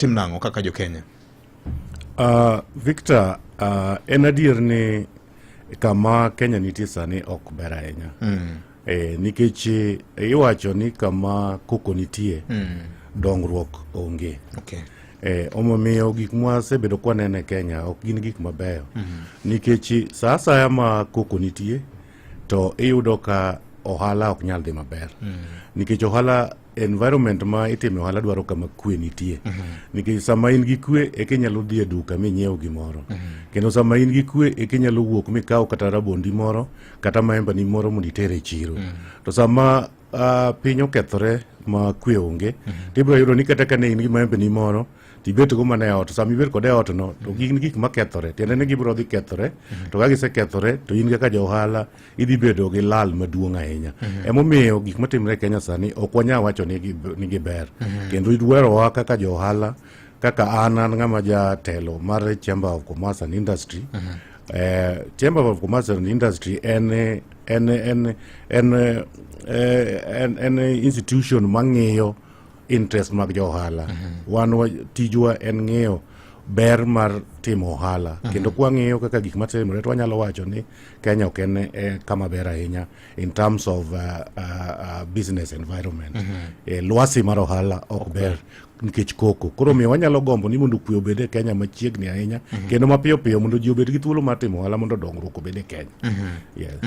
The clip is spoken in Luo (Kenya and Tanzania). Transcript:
tim nang'o kaka jo Kenya? Victor, en adier ni kama Kenya nitie sani ok ber ahinya. Nikech iwacho ni kama koko nitie dongruok onge. Okay. Omomiyo gik mwasebedo kwaneno e Kenya ok gin gik mabeyo. Nikech sa asaya ma koko nitie to iyudo ka ohala ok nyal dhi maber. Nikech ohala, environment ma itime ohala dwaro kama kwe nitie. Nikech sama in gi kwe e kinyalo dhi e duka minyiew gimoro. Kendo sama in gi kwe e kinyalo wuok mikaw kata rabondi moro kata maemba ni moro mondo itere e chiro. To sama piny okethore ma kwe onge, tibiro yudo ni kata kane in gi maembe ni moro tibet go mana e ot, sama ibet kode e ot no to gik makethore tiende ni gibiro dhi kethore, to ka gisekethore to in kaka jo ohala idhi bedo gi lal maduong' ahinya. Emomiyo gik matimre e Kenya sani ok wanyal wacho ni giber. Kendo idwerowa kaka jo ohala, kaka an ng'ama jatelo mar Chamber of Commerce and Industry. Chamber of Commerce and Industry en institution mang'iyo interest mag jo ohala. Wan tijwa en ng'iyo ber mar timo ohala. Kendo kwa ng'iyo kaka gik matimore to wanyalo wacho ni Kenya ok en kama ber ahinya in terms of business environment. Lwasi mar ohala ok ber nikech koko. Koro miyo wanyalo gombo ni mondo kwe obed e Kenya machiegni ahinya, kendo mapiyo piyo mondo ji obed gi thuolo mar timo ohala mondo dongruok obed e Kenya. Yes.